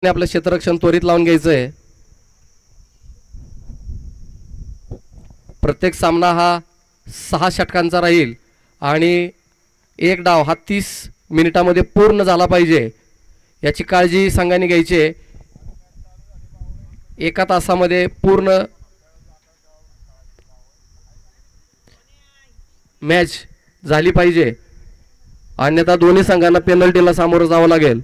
आपलं क्षेत्ररक्षण त्वरित लावून घ्यायचं आहे. प्रत्येक सामना हा 6 षटकांचा राहील आणि एक डाव हा 30 मिनिटांमध्ये पूर्ण झाला पाहिजे याची काळजी संघाने घ्यायची आहे. एका तासामध्ये पूर्ण मॅच झाली पाहिजे, अन्यथा दोन्ही संघांना पेनल्टीला सामोरं जावं लागेल.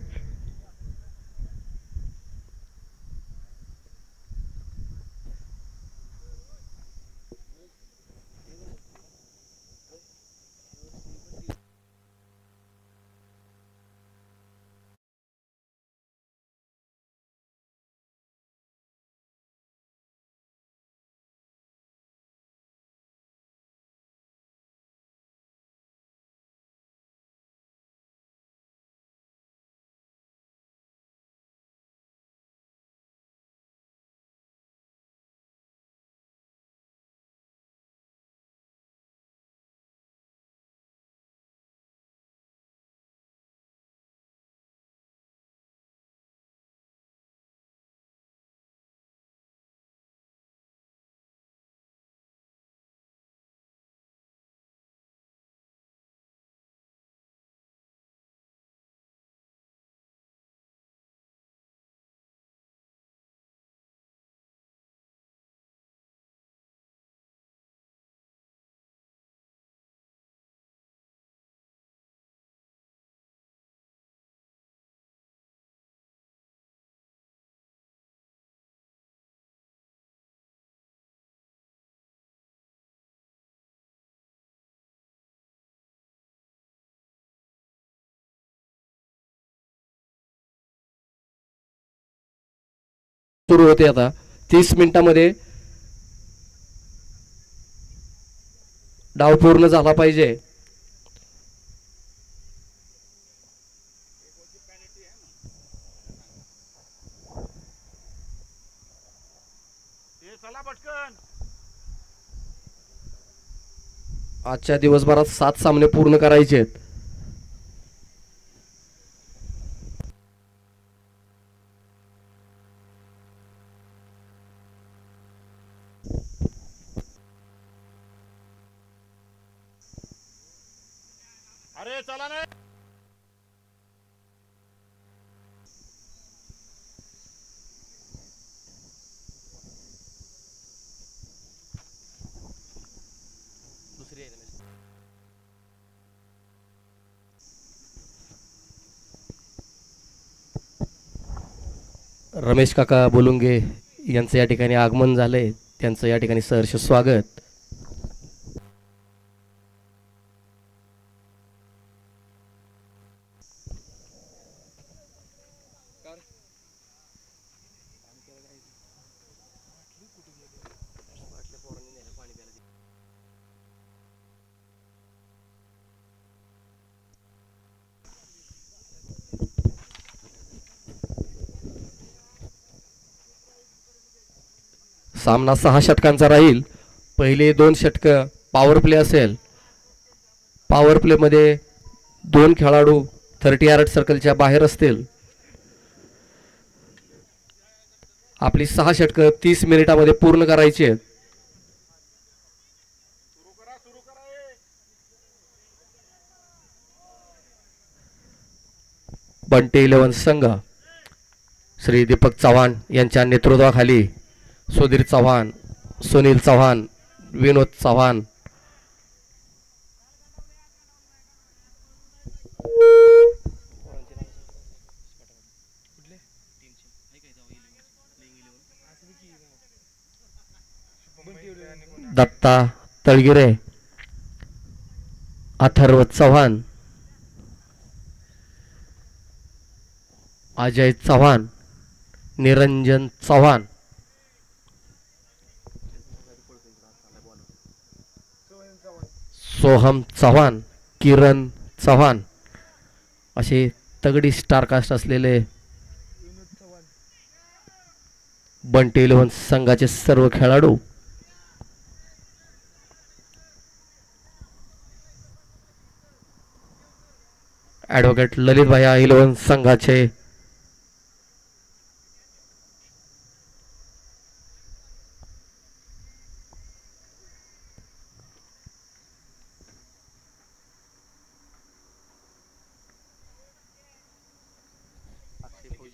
सुरू होते आता 30 मिनिटांमध्ये डाव पूर्ण झाला पाहिजे. आजच्या दिवसभरात 7 सामने पूर्ण करायचे आहेत. अरे चला ना. रमेश काका बोलुंगे यांचं या ठिकाणी आगमन झालंय, त्यांचं या ठिकाणी सहर्ष स्वागत. सामना 6 षटकांचा राहील. पहिले 2 षटकं पॉवर प्ले असेल. पॉवर प्ले मध्ये 2 खेळाडू 30 यार्ड सर्कलच्या बाहेर असतील. आपली 6 षटकं 30 मिनिटांमध्ये पूर्ण करायची आहेत. बंटी 11 संघ श्री दीपक चव्हाण यांच्या नेतृत्वाखाली सुधीर चव्हाण, सुनील चव्हाण, विनोद चव्हाण, दत्ता तळगिरे, अथर्व चव्हाण, अजय चव्हाण, निरंजन चव्हाण, सोहम चव्हाण, किरण चव्हाण असे तगडी स्टारकास्ट असलेले बंटी 11 संघाचे सर्व खेळाडू ॲडव्होकेट ललित भाई 11 संघाचे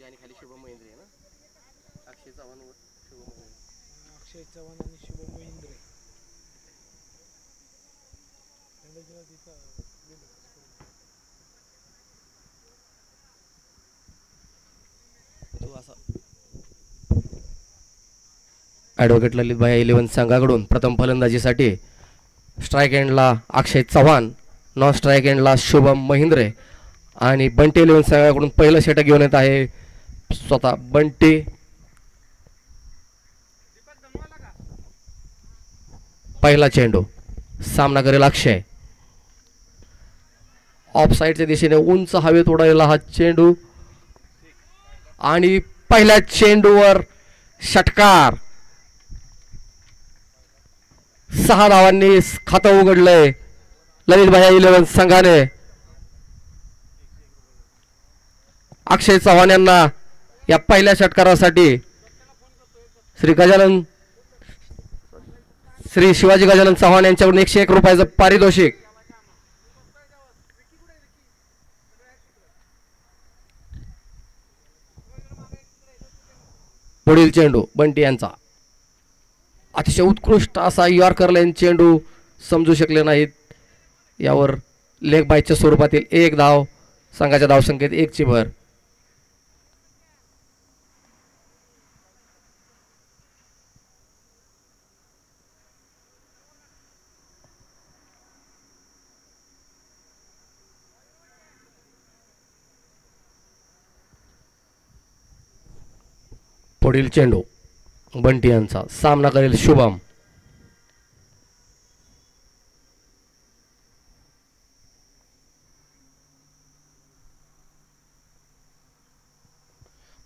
आणि खाली शुभम महेंद्रे ना, अक्षय चव्हाण वर शुभम महेंद्रे. अक्षय चव्हाण आणि शुभम महेंद्रे. ॲडव्होकेट ललितभाई 11 संघाकडून प्रथम फलंदाजीसाठी स्ट्राईक एंडला अक्षय चव्हाण, नॉन स्ट्राईक एंडला शुभम महेंद्रे आणि बंटी 11 संघाकडून पहिलं षटक घेऊन येत आहे स्वतः बंटी. पहिला चेंडू सामना करेल अक्षय. ऑफ साईडच्या दिशेने उंच हवेत उडालेला हा चेंडू आणि पहिल्या चेंडूवर षटकार. 6 धावांनी खातं उघडलंय ललितभाई 11 संघाने. अक्षय चव्हाण यांना या पहिल्या षटकारासाठी श्री शिवाजी गजानन चव्हाण यांच्याकडून 101 रुपयाचं पारितोषिक. पुढील चेंडू बंटी यांचा. अतिशय उत्कृष्ट असा यॉर्कर लाईन चेंडू समजू शकले नाहीत. यावर लेग बायच्या स्वरूपातील 1 धाव, संघाच्या धावसंख्येत 1 ची भर. पुढील चेंडू बंटी यांचा. सामना करेल शुभम.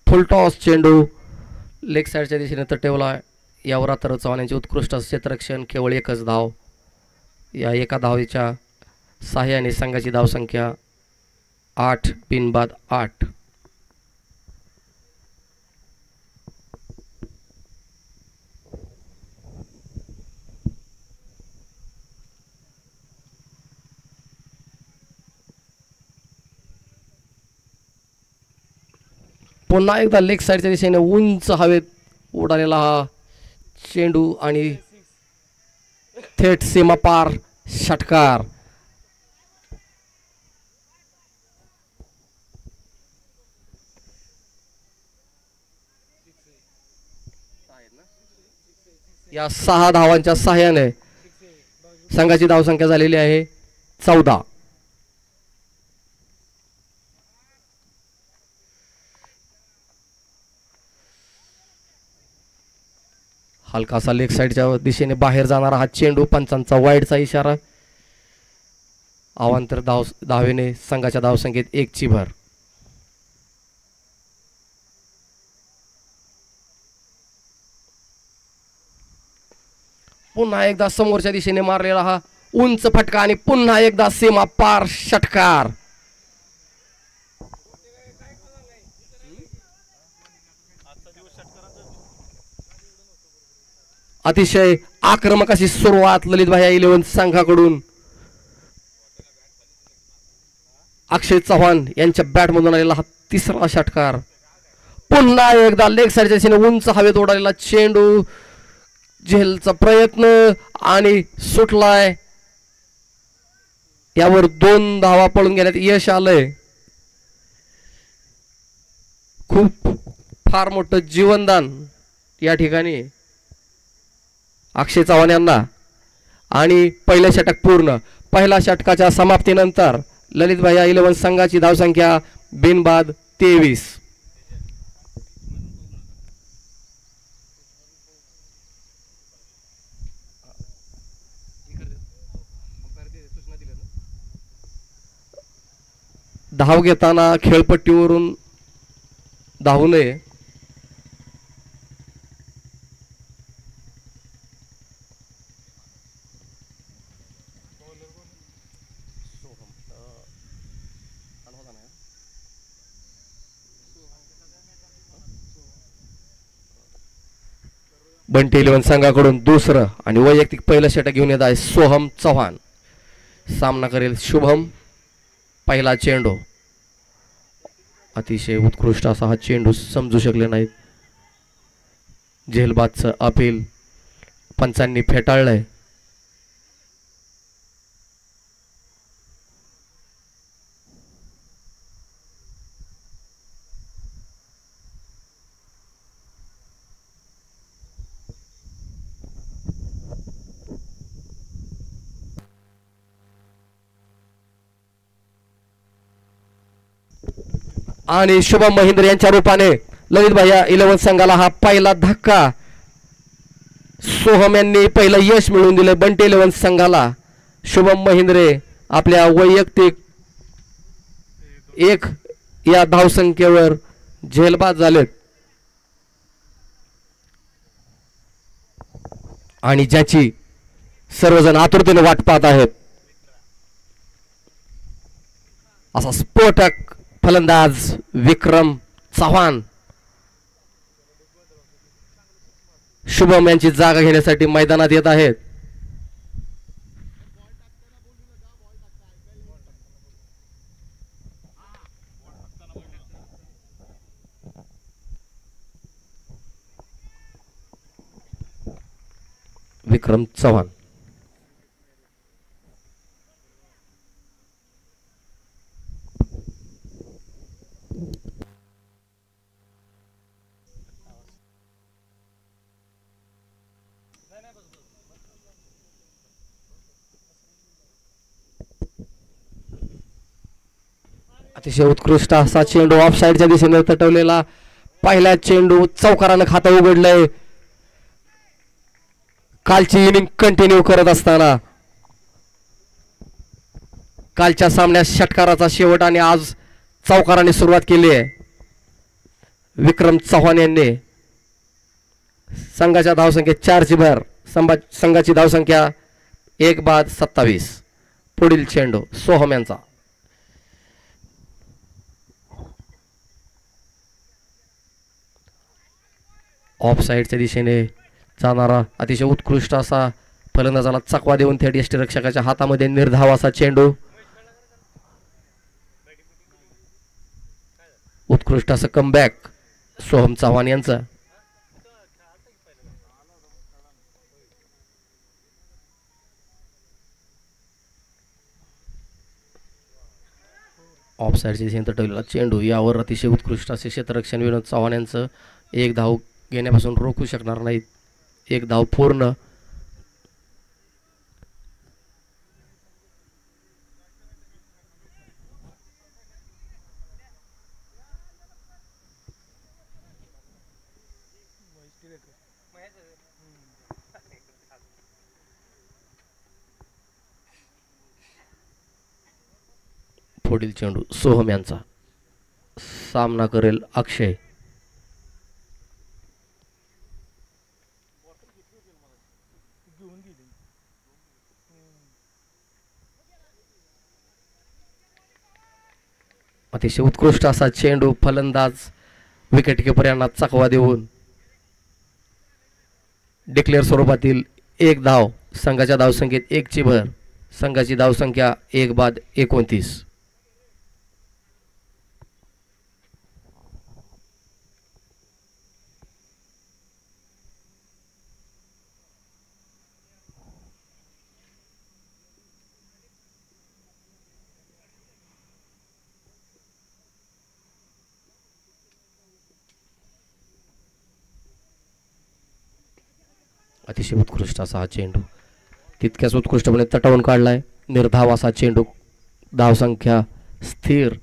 फुल टॉस चेंडू लेग साईडच्या दिशेने तटेवला. यावर आता चव्हाण यांचे उत्कृष्ट क्षेत्ररक्षण, केवळ 1च धाव. या एका धावेच्या साह्याने संघाची धावसंख्या 8 बिनबाद 8. पुन्हा एकदा लेग साईडच्या दिशेने उंच हवेत उडालेला हा चेंडू आणि थेट सीमापार षटकार. या 6 धावांच्या सहाय्याने संघाची धावसंख्या झालेली आहे 14. हलकासा लेग साईडच्या दिशेने बाहेर जाणारा हा चेंडू. पंचांचा वाईडचा इशारा. अवांतर धावेने संघाच्या धावसंख्येत 1 ची भर. पुन्हा एकदा समोरच्या दिशेने मारलेला हा उंच फटका आणि पुन्हा एकदा सीमा पार षटकार. अतिशय आक्रमक अशी सुरुवात ललितभाई 11 संघाकडून. अक्षय चव्हाण यांच्या बॅटमधून आलेला हा 3रा षटकार. पुन्हा एकदा लेग साईडच्या दिशेने उंच हवेत उडालेला चेंडू. झेलचा प्रयत्न आणि सुटलाय. यावर 2 धावा पळून घेण्यात यश आलंय. खूप फार मोठं जीवनदान या ठिकाणी अक्षय चव्हाण यांना. आणि पहिलं षटक पूर्ण. पहिल्या षटकाच्या समाप्तीनंतर ललितभाई 11 संघाची धावसंख्या बिनबाद 23. धाव घेताना खेळपट्टीवरून धावू नये. बंटी 11 संघाकडून दुसरं आणि वैयक्तिक पहिलं षटक घेऊन येत आहे सोहम चव्हाण. सामना करेल शुभम. पहिला चेंडू अतिशय उत्कृष्ट असा हा चेंडू समजू शकले नाहीत. झेलबादचं अपील पंचांनी फेटाळलंय. आणि शुभम महिंद्र यांच्या रूपाने ललित भैया 11 संघाला हा पहिला धक्का. सोहम यांनी पहिलं यश मिळवून दिलं बंटी 11 संघाला. शुभम महिंद्रे आपल्या वैयक्तिक 1 या धावसंख्येवर झेलबाद झालेत आणि ज्याची सर्वजण आतुरतेने वाट पाहत आहेत. असा स्फोटक फलंदाज विक्रम चव्हाण शुभम यांची जागा घेण्यासाठी मैदानात येत आहेत. विक्रम चव्हाण अतिशय उत्कृष्ट असा चेंडू ऑफ साइडच्या दिशेने तटवलेला. पहिला चेंडू चौकारानं खातं उघडलंय. कालची इनिंग कंटिन्यू करत असताना कालच्या सामन्यात षटकाराचा शेवट आणि आज चौकाराने सुरुवात केली आहे. विक्रम चव्हाण यांनी संघाच्या धावसंख्येत 4ची भर. संघाची धावसंख्या 1 बाद 27. पुढील चेंडू सोहम यांचा. ऑफ साइडच्या दिशेने जाणारा अतिशय उत्कृष्ट असा फलंदाजाला चकवा देऊन थेट यष्टीरक्षकाच्या हातामध्ये निर्धाव असा चेंडू. उत्कृष्ट असं कमबॅक सोहम चव्हाण यांचं. ऑफ साइडच्या दिशेने तटवलेला चेंडू. यावर अतिशय उत्कृष्ट असे क्षेत्ररक्षण विनोद चव्हाण यांचं. 1 धाव घेण्यापासून रोखू शकणार नाहीत. 1 धाव पूर्ण. पुढील चेंडू सोहम यांचा. सामना करेल अक्षय. अतिशय उत्कृष्ट असा चेंडू. फलंदाज विकेटकीपर यांना चकवा देऊन डिक्लेअर स्वरूपातील 1 धाव. संघाच्या धावसंख्येत 1ची भर. संघाची धावसंख्या 1 बाद 29. अतिशय उत्कृष्ट असा हा चेंडू तितक्याच उत्कृष्टपणे तटवून काढलाय. निर्धाव असा चेंडू. धावसंख्या स्थिर.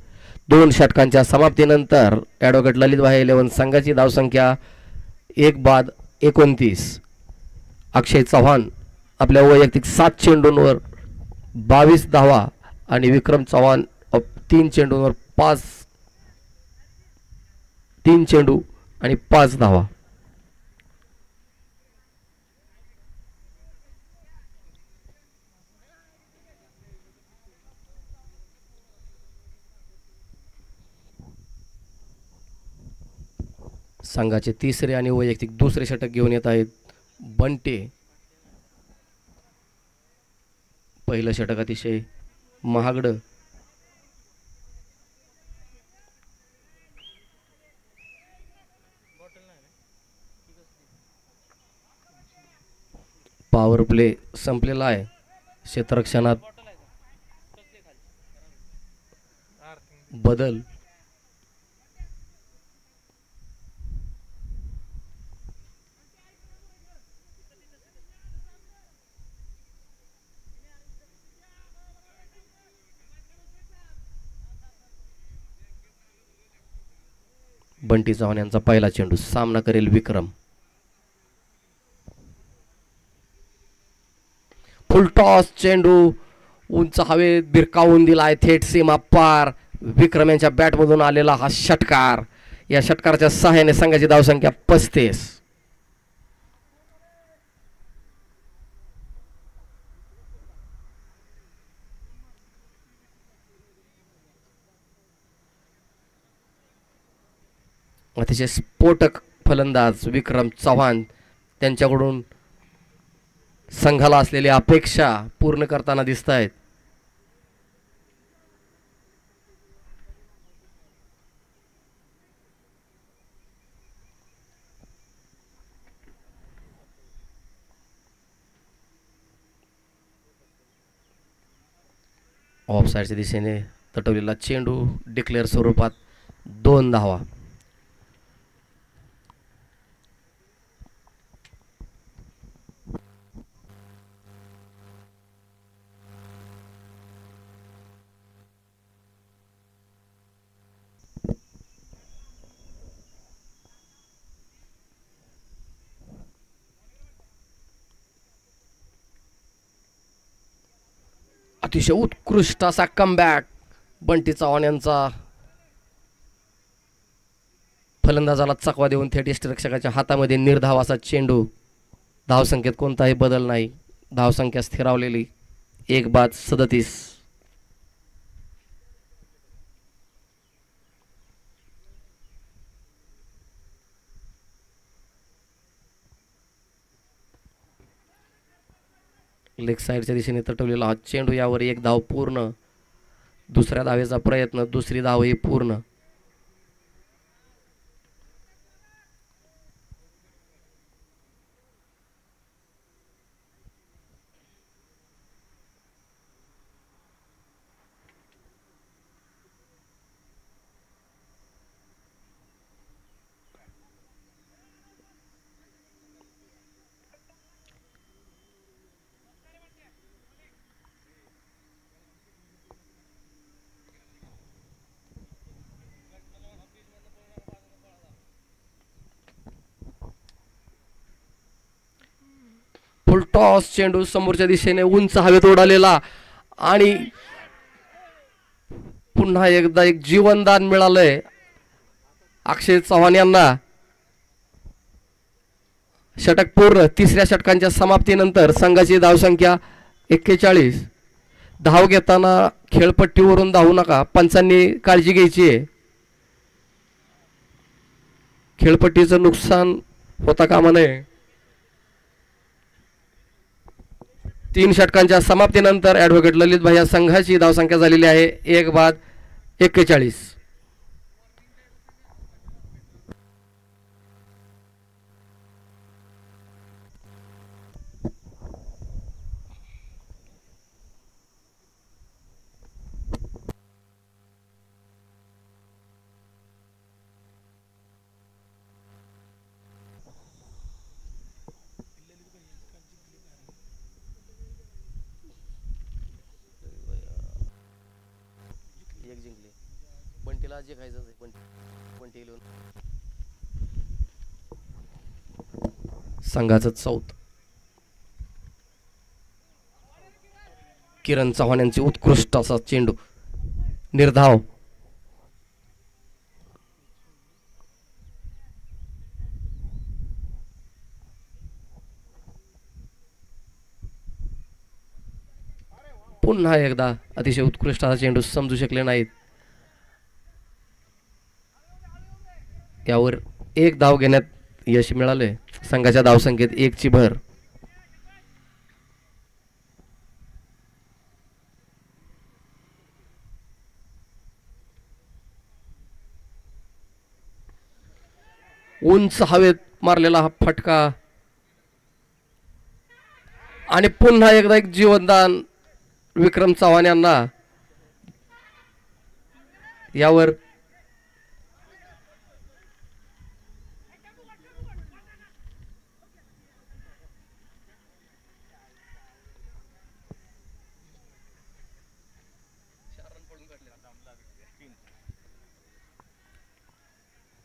2 षटकांच्या समाप्तीनंतर ॲडव्होकेट ललित भाई 11 संघाची धावसंख्या 1 बाद 29. अक्षय चव्हाण आपल्या वैयक्तिक 7 चेंडूंवर 22 धावा आणि विक्रम चव्हाण 3 चेंडूंवर 3 चेंडू आणि 5 धावा. संघाचे 3रे आणि वैयक्तिक 2रे षटक घेऊन येत आहेत बंटे. पहिलं षटक अतिशय महागडं. पॉवर प्ले संपलेला आहे. क्षेत्ररक्षणात बदल. बंटी चव्हाण यांचा पहिला चेंडू. सामना करेल विक्रम. फुल टॉस चेंडू उंच हवेत भिरकावून दिलाय थेट सीमा पार. विक्रम यांच्या बॅटमधून आलेला हा षटकार. या षटकाराच्या सहाय्याने संघाची धावसंख्या 35. अतिशय स्फोटक फलंदाज विक्रम चव्हाण त्यांच्याकडून संघाला असलेल्या अपेक्षा पूर्ण करताना दिसत आहेत. ऑफ साईडच्या दिशेने तटवलेला चेंडू डिक्लेअर स्वरूपात 2 धावा. अतिशय उत्कृष्ट असा कमबॅक बंटी चव्हाण यांचा. फलंदाजाला चकवा देऊन थेट यष्टिरक्षकाच्या हातामध्ये निर्धाव असा चेंडू. धावसंख्येत कोणताही बदल नाही. धावसंख्या स्थिरावलेली 1 बाद 37. लेग साईडच्या दिशेने तटवलेला हा चेंडू. यावर 1 धाव पूर्ण. दुसऱ्या धावेचा प्रयत्न. दुसरी धाव ही पूर्ण. फुल टॉस चेंडू समोरच्या दिशेने उंच हवेत उडालेला आणि पुन्हा एकदा एक जीवनदान मिळालंय अक्षय चव्हाण यांना. षटक पूर्ण. तिसऱ्या षटकांच्या समाप्तीनंतर संघाची धावसंख्या 41. धाव घेताना खेळपट्टीवरून धावू नका. पंचांनी काळजी घ्यायची आहे. खेळपट्टीचं नुकसान होता कामा नये. 3 षटकांच्या समाप्तीनंतर ॲडव्होकेट ललित भाई या संघाची धावसंख्या झालेली आहे 1 बाद 41. बंटीला जे खायचं बंटी संघाचं चौथ. किरण चव्हाण यांची उत्कृष्ट असा चेंडू. निर्धाव. पुन्हा एकदा अतिशय उत्कृष्ट असा चेंडू. समजू शकले नाहीत. यावर 1 धाव घेण्यात यश मिळाले. संघाच्या धावसंख्येत 1 ची भर. उंच हवेत मारलेला हा फटका आणि पुन्हा एकदा एक जीवनदान विक्रम चव्हाण यांना. यावर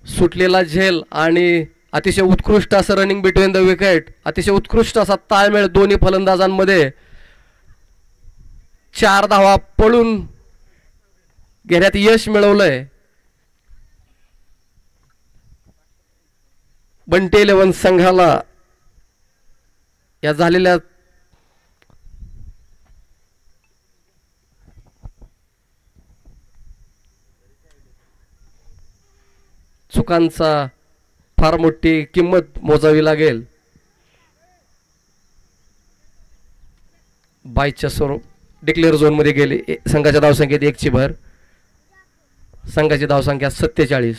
सुटलेला झेल आणि अतिशय उत्कृष्ट असं रनिंग बिटवीन द विकेट, अतिशय उत्कृष्ट असा ताळमेळ दोन्ही फलंदाजांमध्ये. 4 धावा पळून घेण्यात यश मिळवलंय बंटी 11 संघाला. या झालेल्या चुकांचा फार मोठी किंमत मोजावी लागेल. बायच्या स्वरूप डिक्लेअर झोन मध्ये गेले. संघाच्या धावसंख्येत 1 ची भर. संघाची धावसंख्या 47.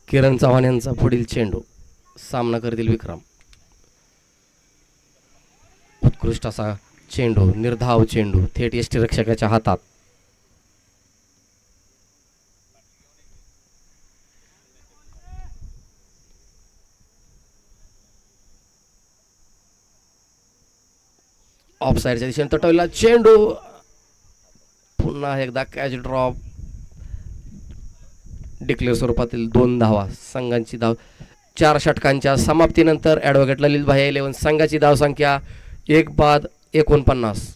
किरण चव्हाण यांचा पुढील चेंडू. सामना करतील विक्रम. उत्कृष्ट असा चेंडू, निर्धाव चेंडू थेट यष्टीरक्षकाच्या हातात. ऑफ साईडच्या दिशेने तटवलेला चेंडू. पुन्हा एकदा कॅच ड्रॉप. डिक्लेअर स्वरूपातील 2 धावा. संघांची धाव 4 षटकांच्या समाप्तीनंतर ॲडव्होकेट ललितभाई 11 संघाची धावसंख्या 1 बाद 49.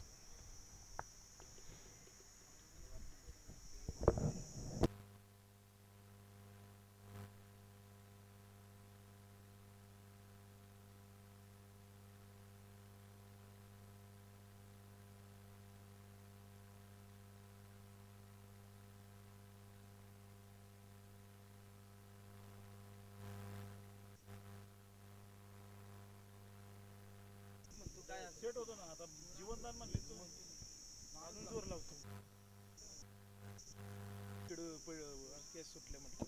सेट होतो ना आता जीवनदान म्हणले तू अजून जोर लावतो. केस सुटले म्हटलं.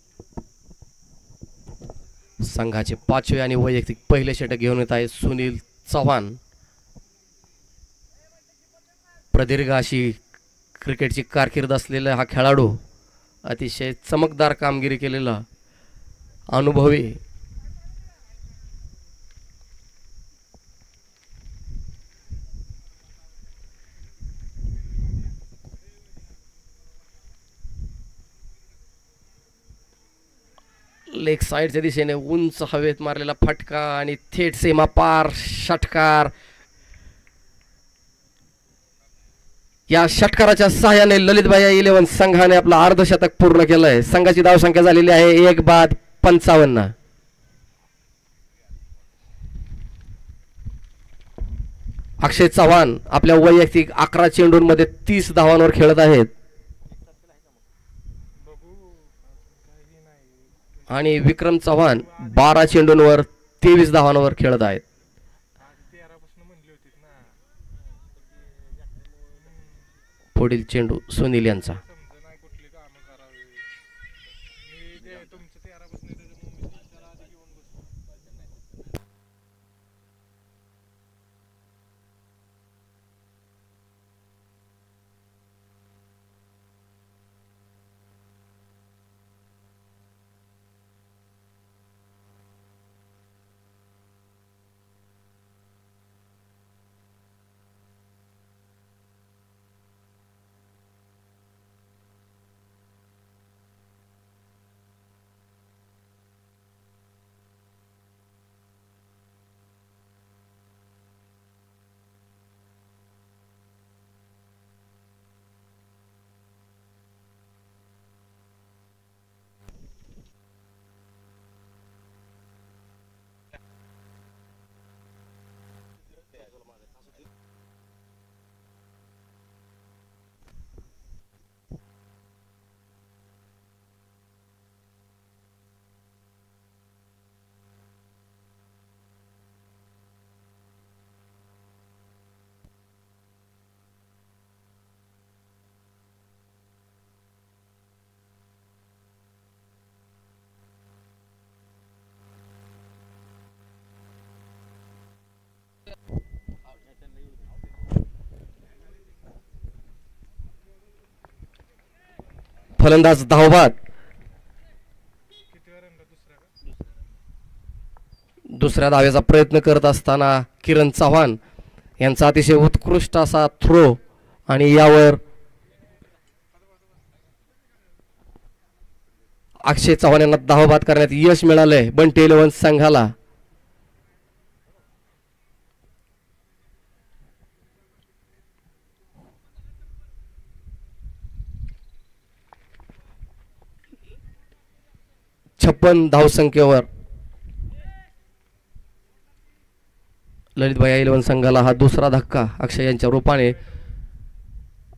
संघाचे 5वे आणि वैयक्तिक पहिले षटक घेऊन येत आहे सुनील चव्हाण. प्रदीर्घ अशी क्रिकेटची कारकीर्द असलेला हा खेळाडू, अतिशय चमकदार कामगिरी केलेला अनुभवी. लेग साईडच्या दिशेने उंच हवेत मारलेला फटका आणि थेट सीमा पार षटकार. या षटकाराच्या सहाय्याने ललितभाई 11 संघाने आपला अर्धशतक पूर्ण केलंय. संघाची धावसंख्या झालेली आहे 1 बाद 55. अक्षय चव्हाण आपल्या वैयक्तिक 11 चेंडूंमध्ये 30 धावांवर खेळत आहेत आणि विक्रम चव्हाण 12 चेंडूंवर 23 धावांवर खेळत आहेत. पुढील चेंडू सुनील यांचा. फलंदाज धावबाद. किती रनला दुसऱ्या का दुसऱ्या धावेचा प्रयत्न करत असताना किरण चव्हाण यांचा अतिशय उत्कृष्ट असा थ्रो आणि यावर अक्षय चव्हाण यांना धावबाद करण्यात यश मिळालंय बंटी इलेव्हन संघाला. छप्पन धावसंख्येवर ललित भैया इलेव्हन संघाला हा दुसरा धक्का अक्षय यांच्या रूपाने.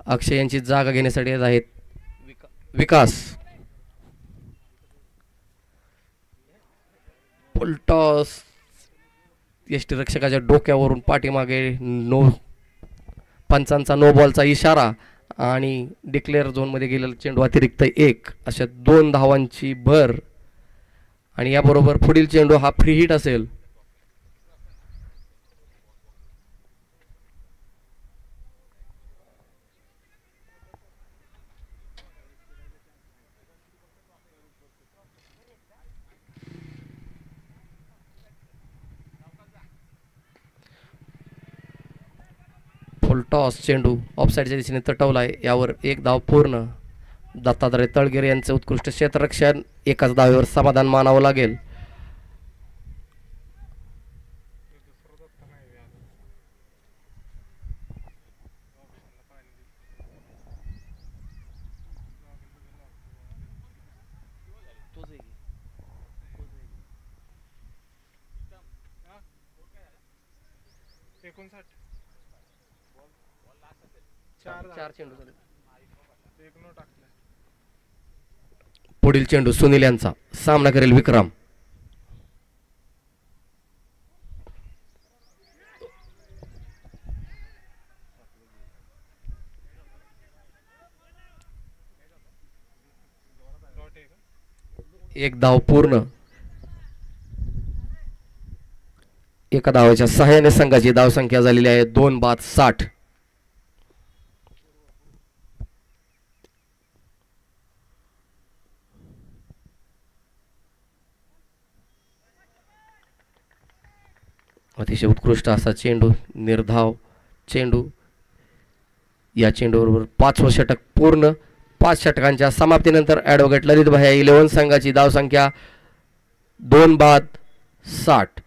अक्षय यांची जागा घेण्यासाठी येत आहेत विकास. फुलटॉस यष्टीरक्षकाच्या डोक्यावरून पाठीमागे नो पंचांचा नो बॉलचा इशारा आणि डिक्लेअर झोनमध्ये गेलेला चेंडू अतिरिक्त 1 अशा 2 धावांची भर आणि याबरोबर पुढील चेंडू हा फ्री हिट असेल. फुलटॉस चेंडू ऑफसाईडच्या दिशेने तटवलाय. यावर 1 धाव पूर्ण. दत्तात्रय तळगिरे यांचे उत्कृष्ट क्षेत्ररक्षण. एकाच धावेवर समाधान मानावं लागेल. चार चेंडू झाले. एक नो टाकलाय. पुढील चेंडू सुनील यांचा. सामना करेल विक्रम. एक धाव पूर्ण. एका धावाच्या सहाय्याने संघाची धावसंख्या झालेली आहे 2 बाद 60. अतिशय उत्कृष्ट असा चेंडू निर्धाव चेंडू. या चेंडूबरोबर 5वं षटक पूर्ण. 5 षटकांच्या समाप्तीनंतर ॲडव्होकेट ललित भैया इलेव्हन संघाची धावसंख्या 2 बाद 60.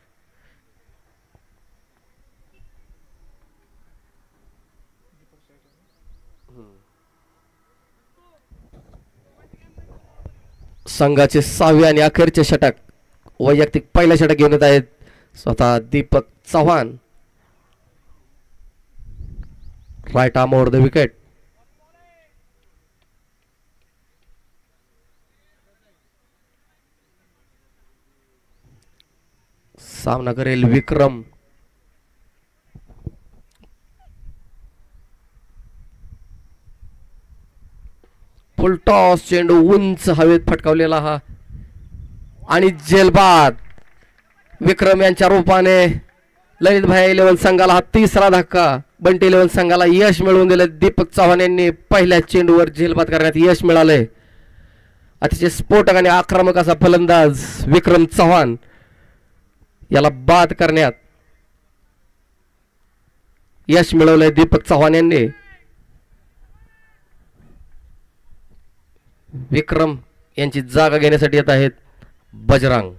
संघाचे 6वे आणि अखेरचे षटक. वैयक्तिक पहिलं षटक घेऊन येत आहेत स्वतः Deepak Chavan. Right arm over the wicket. सामना करेल विक्रम. फुल टॉस चेंडू उंच हवेत फटकावलेला हा आणि जेलबाद. विक्रम यांच्या रूपाने ललित भैया इलेव्हन संघाला हा 3रा धक्का. बंटी इलेव्हन संघाला यश मिळवून दिलं. दीपक चव्हाण यांनी पहिल्या चेंडूवर झेलबाद करण्यात यश मिळाले. अतिशय स्फोटक आणि आक्रमक असा फलंदाज विक्रम चव्हाण याला बाद करण्यात यश मिळवलंय दीपक चव्हाण यांनी. विक्रम यांची जागा घेण्यासाठी येत आहेत बजरंग.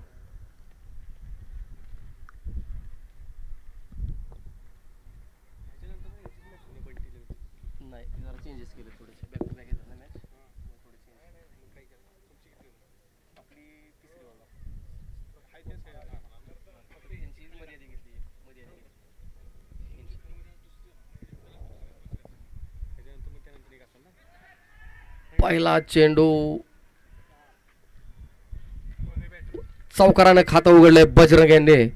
पहिला चेंडू चौकारानं खातं उघडलंय बजरंग यांनी.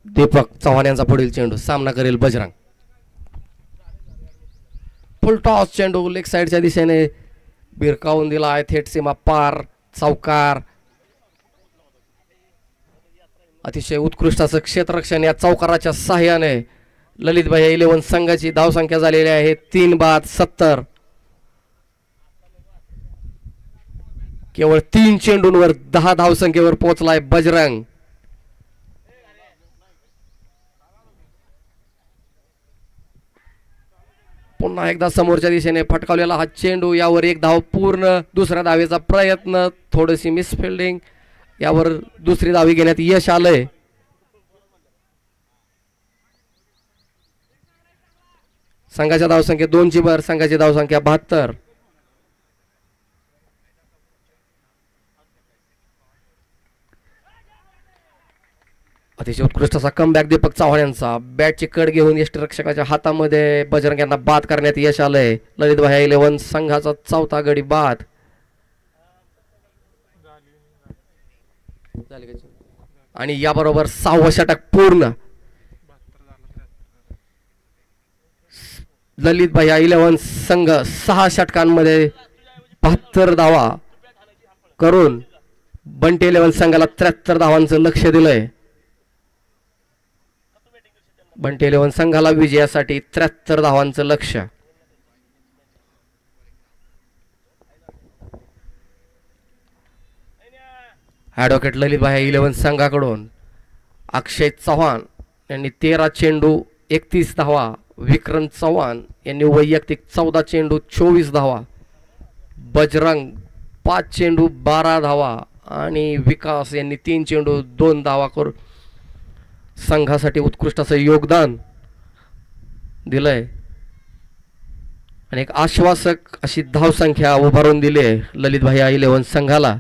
दीपक चव्हाण यांचा पुढील चेंडू सामना करेल बजरंग. फुल टॉस चेंडू लेग साईडच्या दिशेने बिरकावून दिला आहे थेट सीमा पार. चौकार. अतिशय उत्कृष्ट असं क्षेत्ररक्षण या चौकाराच्या साह्याने ललितभाई 11 संघाची धावसंख्या झालेली आहे 3-70. केवळ 3 चेंडूंवर 10 धावसंख्येवर पोहोचलाय बजरंग. पुन्हा एकदा समोरच्या दिशेने फटकावलेला हा चेंडू. यावर एक धाव पूर्ण. दुसऱ्या धावेचा प्रयत्न. थोडीशी मिसफिल्डिंग. यावर दुसरी धावी घेण्यात यश आलंय. संघाच्या धावसंख्या 2ची भर. संघाची धावसंख्या 72. अतिशय उत्कृष्ट असा कमबॅक दीपक चव्हाण यांचा. बॅटची कड घेऊन यष्टीरक्षकाच्या हातामध्ये बजरंग यांना बाद करण्यात यश आलंय. ललितभाई 11 संघाचा 4था गडी बाद. आणि याबरोबर 6वं षटक पूर्ण. ललितभाई 11 संघ 6 षटकांमध्ये 72 धावा करून बंटी 11 संघाला 73 धावांचं लक्ष दिलंय. बंटी 11 संघाला विजयासाठी 73 धावांचं लक्ष. ॲडव्होकेट ललितभाई 11 संघाकडून अक्षय चव्हाण यांनी 13 चेंडू 31 धावा. विक्रम चव्हाण यांनी वैयक्तिक 14 चेंडू 24 धावा. बजरंग 5 चेंडू 12 धावा. आणि विकास यांनी 3 चेंडू 2 धावा करून संघासाठी उत्कृष्ट असं योगदान दिलंय. आणि एक आश्वासक अशी धावसंख्या उभारून दिली आहे ललितभाई 11 संघाला.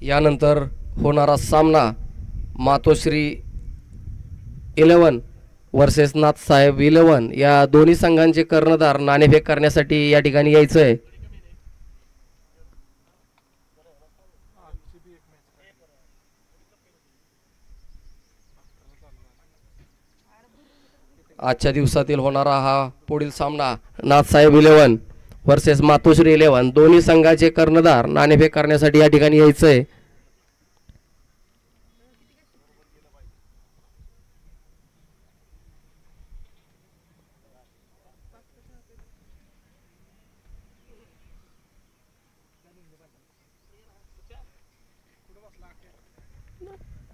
यानंतर होणारा सामना मातोश्री 11 वर्सेस नाथसाहेब 11 या दोन्ही संघांचे कर्णधार नाणेफेक करण्यासाठी या ठिकाणी यायचंय. आजच्या दिवसातील होणारा हा पुढील सामना नाथसाहेब 11 वर्सेस मातोश्री 11 दोन्ही संघाचे कर्णधार नाणेफेक करण्यासाठी या ठिकाणी यायचंय.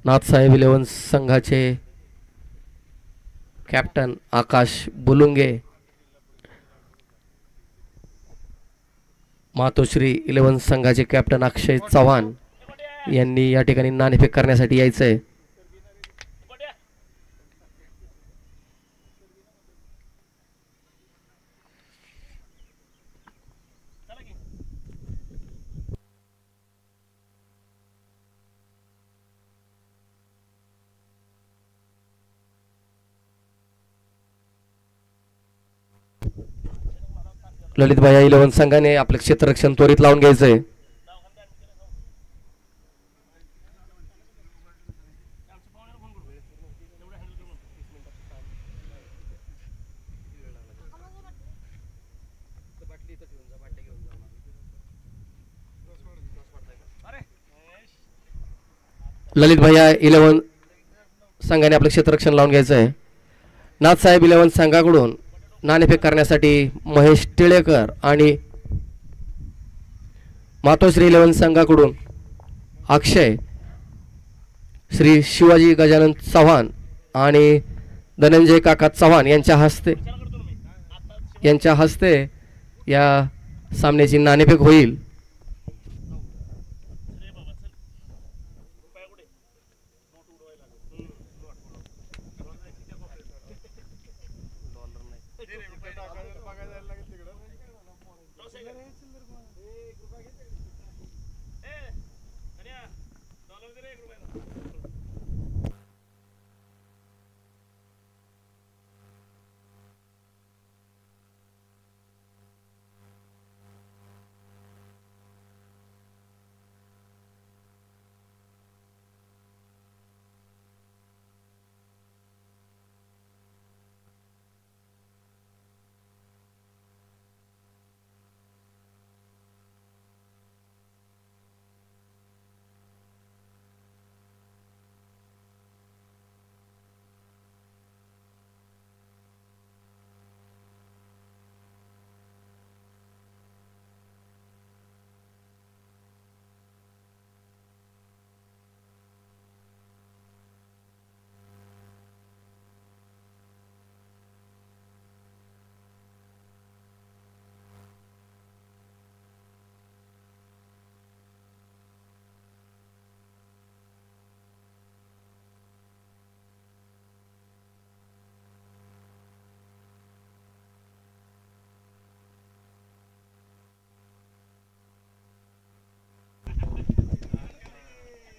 नाथसाहेब 11 संघाचे कॅप्टन आकाश बुलुंगे, मातोश्री 11 संघाचे कॅप्टन अक्षय चव्हाण यांनी या ठिकाणी नाणेफेक करण्यासाठी यायचंय. ललितभाई 11 संघाने आपलं क्षेत्ररक्षण त्वरित लावून घ्यायचंय. ललितभाई 11 संघाने आपलं क्षेत्ररक्षण लावून घ्यायचंय. नाथसाहेब 11 संघाकडून नाणेफेक करण्यासाठी महेश टिळेकर आणि मातोश्री 11 संघाकडून अक्षय, श्री शिवाजी गजानन चव्हाण आणि धनंजय काका चव्हाण यांच्या हस्ते या सामन्याची नाणेफेक होईल.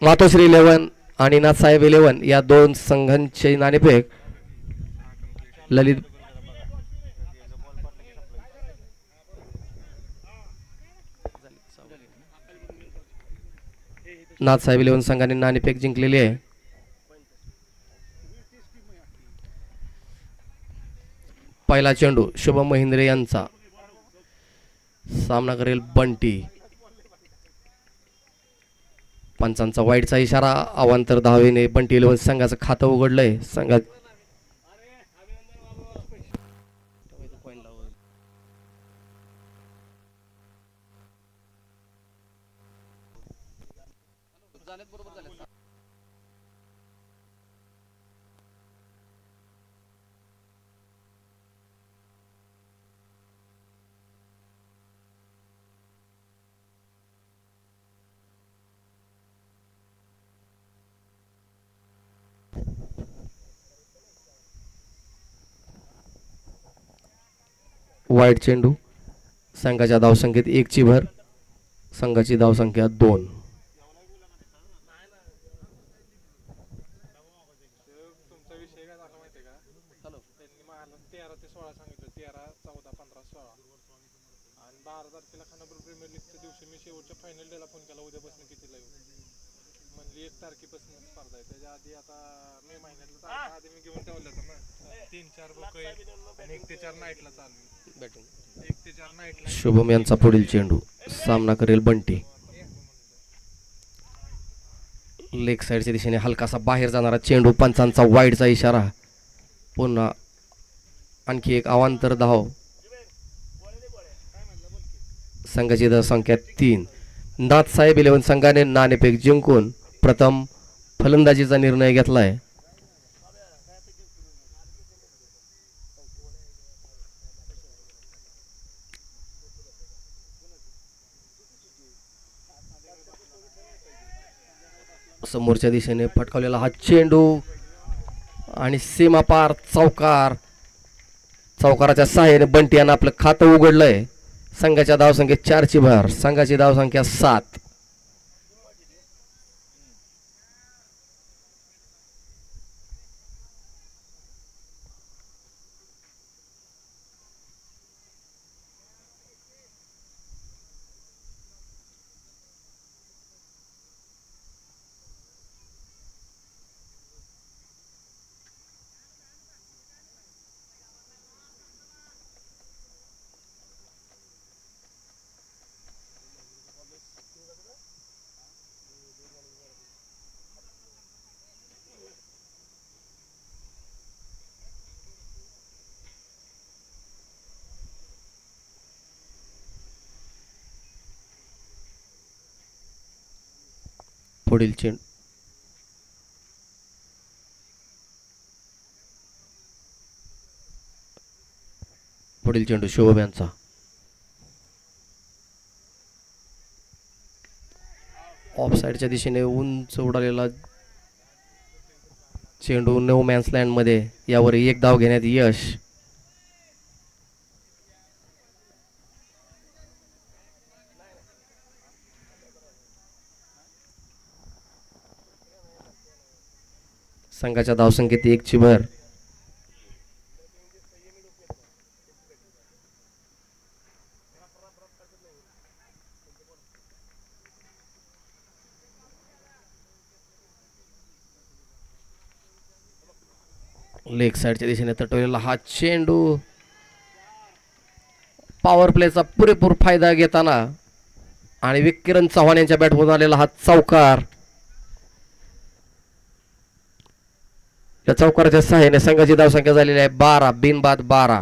मातोश्री 11 आणि नाथसाहेब 11 या दोन संघांचे नाणेफेक ललित नाथसाहेब 11 संघाने नाणेफेक जिंकलेली आहे. पहिला चेंडू शुभम महिंद्रे यांचा, सामना करेल बंटी. पंचांचा वाईटचा इशारा, अवांतर धावेने बंटी 11 संघाचं खातं उघडलंय. संघात वाईट चेंडू. संघाच्या धावसंख्येत 1 ची भर. संघाची धावसंख्या 2. तुमचा विषय काय झाला माहितीये का? त्यांनी मला 13 ते 16 सांगितलं. 13, 14, 15, 16 आणि 12 तारखेला खानापूर प्रीमियर लीगच्या दिवशी मी शेवटच्या फायनल डेला फोन केला, उद्यापासून कितीला येऊ म्हणली. 1 तारखेपासून स्पर्धा आहे. त्याच्या आधी आता मे महिन्यातलं आधी मी घेऊन ठेवलं होतं ना. 3-4 बुक आहे आणि 1 ते 4 नाईटला चालू आहे. 1 ते 4 नाईटला. शुभम यांचा पुढील चेंडू, सामना करेल बंटी. लेग साईडच्या दिशेने हलकासा बाहेर जाणारा चेंडू. पंचांचा वाईडचा इशारा. पुन्हा आणखी एक अवांतर धाव. संघाची धावसंख्या 3. नाथसाहेब 11 संघाने नाणेफेक जिंकून प्रथम फलंदाजीचा निर्णय घेतलाय. समोरच्या दिशेने फटकावलेला हा चेंडू आणि सीमा पार चौकार. चौकाराच्या सहाय्याने बंटी यानं आपलं खातं उघडलंय. संघाच्या धावसंख्येत 4 ची भर. संघाची धावसंख्या 7. पुढील चेंडू. पुढील चेंडू शुभम यांचा. ऑफ साईडच्या दिशेने उंच उडालेला चेंडू नो मॅन्स लँड मध्ये, यावर एक धाव घेण्यात यश. संघाच्या धावसंख्येत 1 ची भर. लेग साइडच्या दिशेने तटवलेला हा चेंडू, पॉवर प्लेचा पुरेपूर फायदा घेताना आणि विकिरण चव्हाण यांच्या बॅटमधून आलेला हा चौकार. या चौकाराच्या सहाय्याने संघाची धावसंख्या झालेली आहे 12, बिनबाद 12.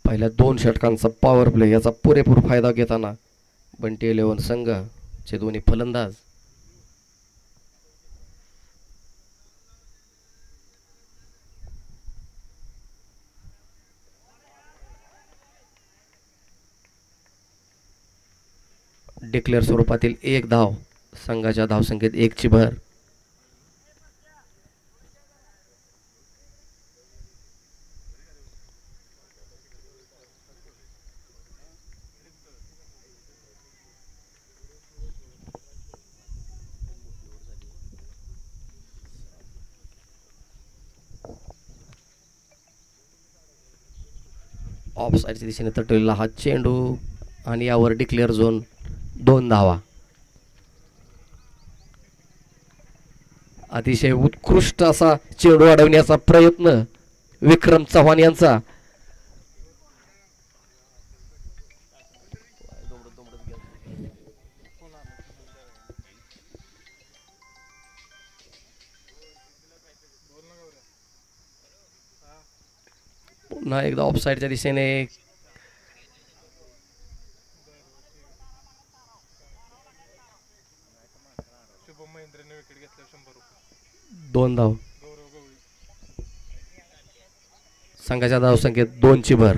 पहिल्या 2 षटकांचा पॉवर प्ले याचा पुरेपूर फायदा घेताना बंटी 11 संघाचे दोन्ही फलंदाज डिक्लेअर स्वरूपातील 1 धाव. संघाच्या धावसंख्येत 1 ची भर. ऑफ साईडच्या दिशेने तटलेला हा चेंडू आणि यावर डिक्लेअर झोन 2 धावा. अतिशय उत्कृष्ट असा चेंडू अडवण्याचा प्रयत्न विक्रम चव्हाण यांचा. पुन्हा एकदा ऑफ साईडच्या दिशेने शुभम महेंद्रने विकेट घेतल्या 100 रुपये. 2 धाव. गौरव गवळी. संघाच्या धावसंख्येत 2 ची भर.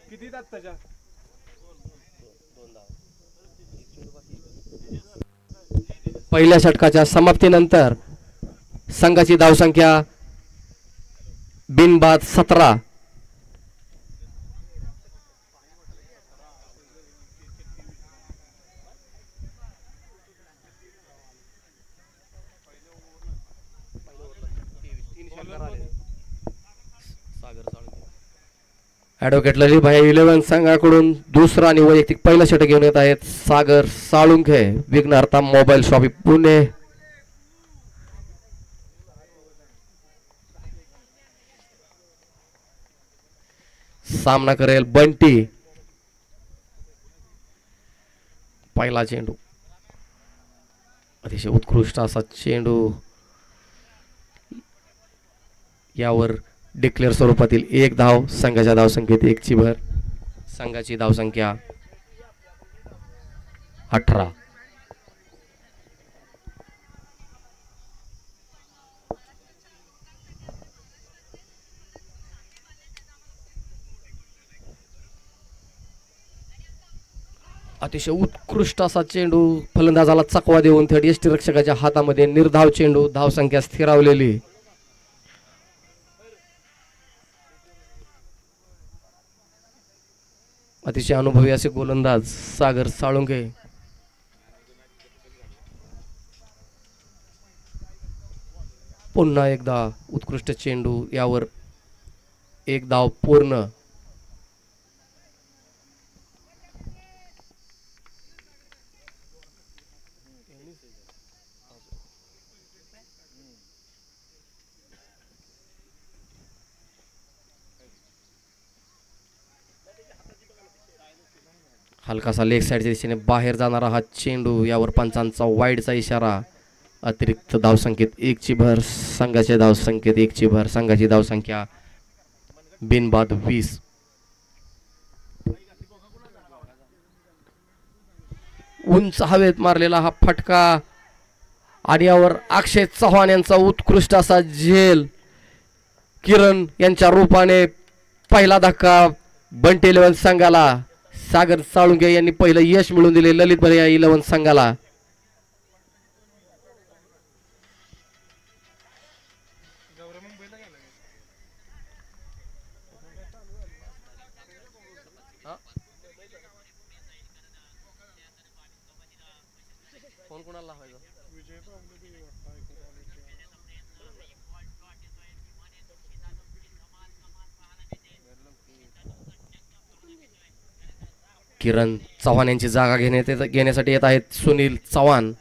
किती आहेत त्याच्या? पहिल्या षटकाच्या समाप्तीनंतर संघाची धावसंख्या बिनबाद 17. ॲडव्होकेट ललितभाई 11 संघाकडून दुसरा आणि वैयक्तिक पहिला षटक घेऊन येत आहेत सागर साळुंखे, विघ्नहर्ता मोबाईल शॉपी पुणे. सामना करेल बंटी. पहिला चेंडू, अतिशय उत्कृष्ट असा चेंडू, यावर डिक्लेअर स्वरूपातील 1 धाव. संघाच्या धावसंख्येत 1 ची भर. संघाची धावसंख्या 18. अतिशय उत्कृष्ट असा चेंडू, फलंदाजाला चकवा देऊन थर्ड यष्टीरक्षकाच्या हातामध्ये निर्धाव चेंडू, धावसंख्या स्थिरावलेली. अतिशय अनुभवी असे गोलंदाज सागर साळुंखे. पुन्हा एकदा उत्कृष्ट चेंडू, यावर 1 धाव पूर्ण. हलकासा लेग साईडच्या दिशेने बाहेर जाणारा हा चेंडू, यावर पंचांचा वाईडचा इशारा. अतिरिक्त धावसंख्येत 1 ची भर. संघाच्या धावसंख्येत 1 ची भर. संघाची धावसंख्या बिनबाद 20. उंच हवेत मारलेला हा फटका आणि यावर अक्षय चव्हाण यांचा उत्कृष्ट असा झेल. किरण यांच्या रूपाने पहिला धक्का बंटी इलेव्हन संघाला. सागर साळुंके यांनी पहिलं यश मिळवून दिले ललित भैया इलेव्हन संघाला. गौरव मुंबईला गेला फोन कोणाला लावायचा? विजय पावले बी वाटतं ऐकत आले किरण चव्हाण यांची जागा घेण्यासाठी येत आहेत सुनील चव्हाण.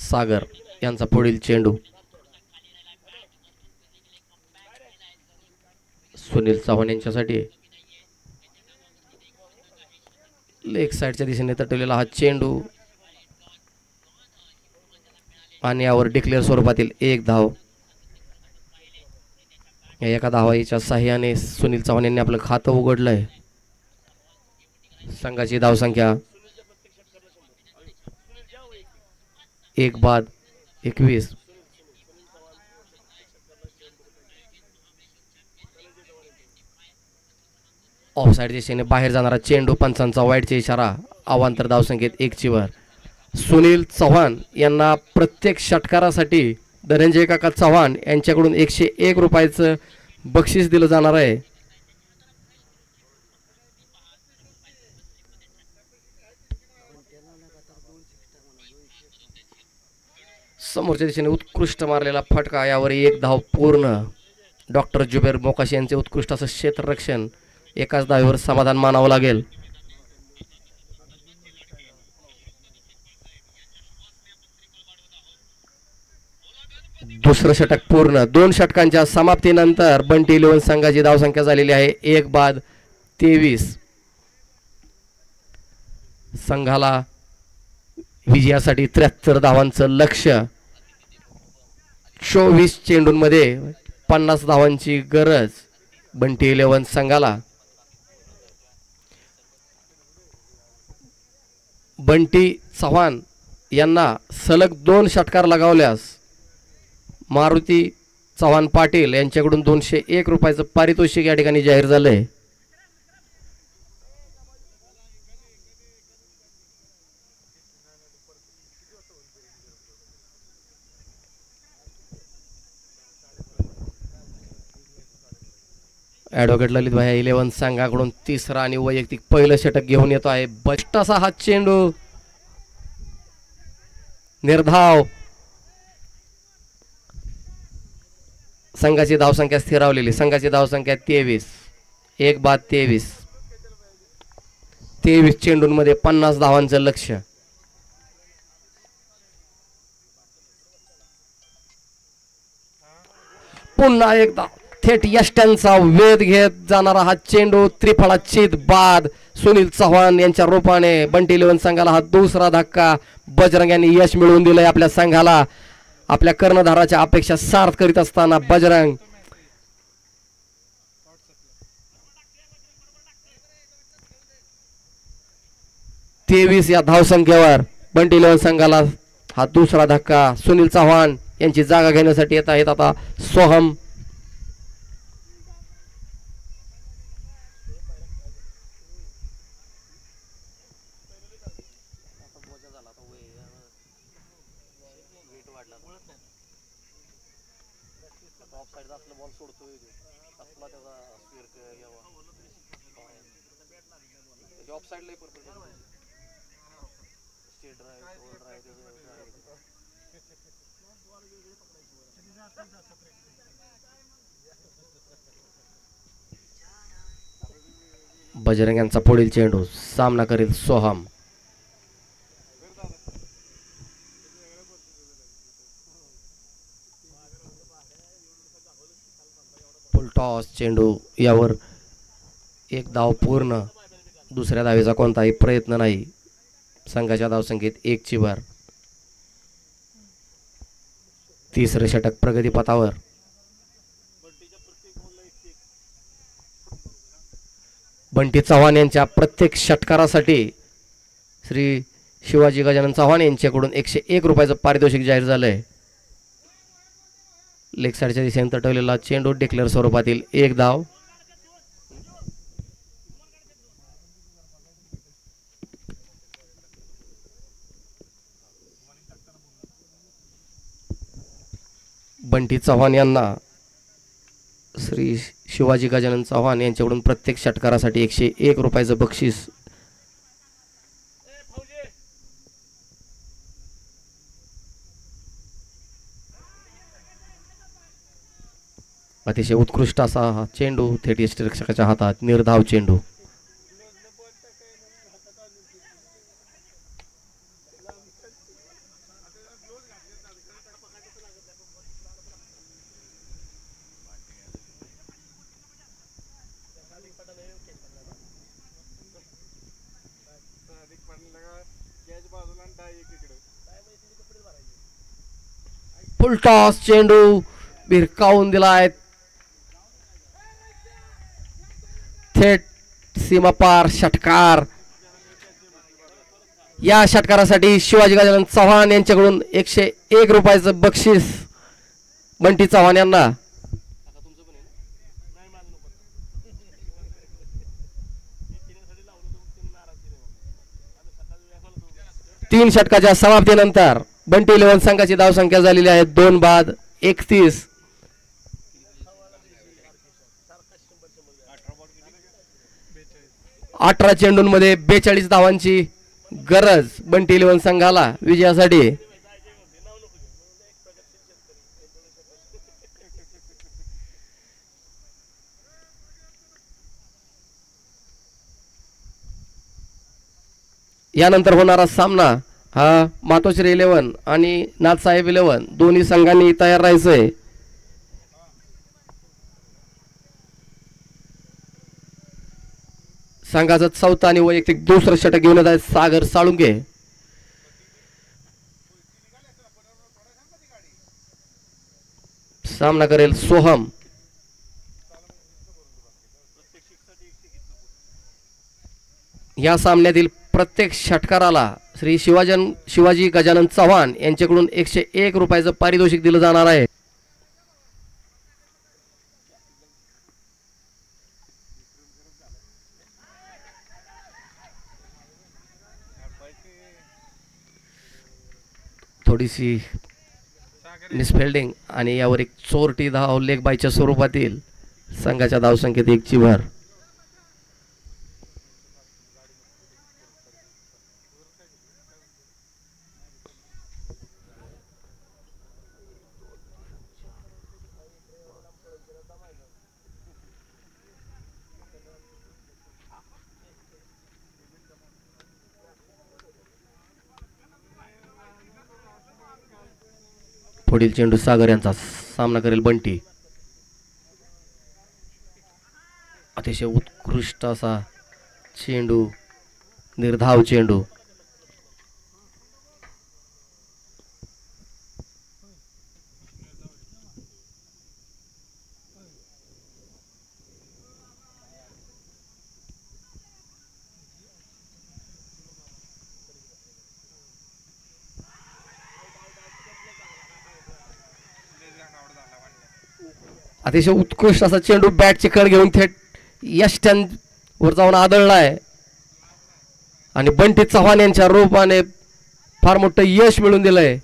सागर यांचा पुढील चेंडू. सुनील चव्हाण यांच्यासाठी लेग साइडच्या दिशेने तटवलेला हा चेंडू आणि यावर डिक्लेअर स्वरूपातील एक धाव. या एका धावाच्या साह्याने सुनील चव्हाण यांनी आपलं खातं उघडलंय. संघाची धावसंख्या 1-21. ऑफसाईड दिशेने बाहेर जाणारा चेंडू. पंचांचा वाईटचा इशारा. अवांतर धावसंख्येत 1 वर. सुनील चव्हाण यांना प्रत्येक षटकारासाठी धनंजय काका चव्हाण यांच्याकडून 101 रुपयाचं बक्षीस दिलं जाणार आहे. समोरच्या दिशेने उत्कृष्ट मारलेला फटका. यावर 1 धाव पूर्ण. डॉक्टर जुबेर मोकाशी यांचे उत्कृष्ट असं क्षेत्ररक्षण. एकाच धावेवर समाधान मानावं लागेल. दुसरं षटक पूर्ण. 2 षटकांच्या समाप्तीनंतर बंटी इलेव्हन संघाची धावसंख्या झालेली आहे 1-23. संघाला विजयासाठी 73 धावांचं लक्ष्य. 24 चेंडूंमध्ये 50 धावांची गरज बंटी इलेव्हन संघाला. बंटी चव्हाण यांना सलग 2 षटकार लगावल्यास मारुती चव्हाण पाटील यांच्याकडून 201 रुपयाचं पारितोषिक या ठिकाणी जाहीर झालंय. ॲडव्होकेट ललित भाई इलेव्हन संघाकडून तिसरा आणि वैयक्तिक पहिलं षटक घेऊन येतो आहे. बस्ट असा हा चेंडू. निर्धाव. संघाची धावसंख्या स्थिरावलेली. संघाची धावसंख्या 23. 1-23. 23 चेंडूंमध्ये 50 धावांचं लक्ष्य. पुन्हा एकदा थेट यष्ट्यांचा वेध घेत जाणारा हा चेंडू. त्रिफळाचीत बाद. सुनील चव्हाण यांच्या रूपाने बंटी इलेव्हन संघाला हा दुसरा धक्का. बजरंग यांनी यश मिळवून दिलंय आपल्या संघाला. आपल्या कर्णधाराच्या अपेक्षा सार्थ करीत असताना बजरंग तेवीस या धावसंख्येवर बंटी इलेव्हन संघाला हा दुसरा धक्का. सुनील चव्हाण यांची जागा घेण्यासाठी येत आहेत आता सोहम. बजरंग यांचा पुढील चेंडू. सामना करील सोहम. टॉस चेंडू यावर एक धाव पूर्ण. दुसऱ्या धावेचा कोणताही प्रयत्न नाही. संघाच्या धावसंख्येत 1ची भर. तिसरे षटक प्रगतीपथावर. बंटी चव्हाण यांच्या प्रत्येक षटकारासाठी श्री शिवाजी गजानन चव्हाण यांच्याकडून 101 रुपयाचं पारितोषिक जाहीर झालंय. लेग साईडच्या दिशेने तटवलेला चेंडू डिक्लेअर स्वरूपातील एक धाव. बंटी चव्हाण यांना श्री शिवाजी गजानन चव्हाण यांच्याकडून प्रत्येक षटकारासाठी 101 रुपयाचं बक्षीस. अतिशय उत्कृष्ट असा हा चेंडू थेट यष्टिरक्षकाच्या हातात. निर्धाव चेंडू. फुल टॉस चेंडू भिरकावून दिलाय. थेट सीमापार षटकार. या षटकारासाठी शिवाजी गजानन चव्हाण यांच्याकडून 101 रुपयाचं बक्षीस बंटी चव्हाण यांना. तीन षटकाच्या समाप्तीनंतर बंटी इलेव्हन संघाची धावसंख्या झालेली आहे 2 बाद 31. 18 चेंडूंमध्ये 42 धावांची गरज बंटी इलेव्हन संघाला विजयासाठी. यानंतर होणारा सामना हा मातोश्री 11 आणि नाथसाहेब 11 दोन्ही संघांनी तयार राहायचंय. संघाचं चौथा आणि वैयक्तिक दुसरं षटक घेऊन येत आहेत सागर साळुंके. सामना करेल सोहम. या सामन्यातील प्रत्येक षटकाराला श्री शिवाजी गजानन चव्हाण यांच्याकडून 101 रुपयाचं पारितोषिक दिलं जाणार आहे. थोडीशी मिसफिल्डिंग आणि यावर एक चोरटी धाव लेग बायच्या स्वरूपातील. संघाच्या धावसंख्येत 1ची भर. पुढील चेंडू सागर यांचा. सामना करेल बंटी. अतिशय उत्कृष्ट असा चेंडू निर्धाव चेंडू. अतिशय उत्कृष्ट असा चेंडू बॅटची कड घेऊन थेट यष्ट्यांवर जाऊन आदळलाय आणि बंटी चव्हाण यांच्या रूपाने फार मोठं यश मिळवून दिलंय.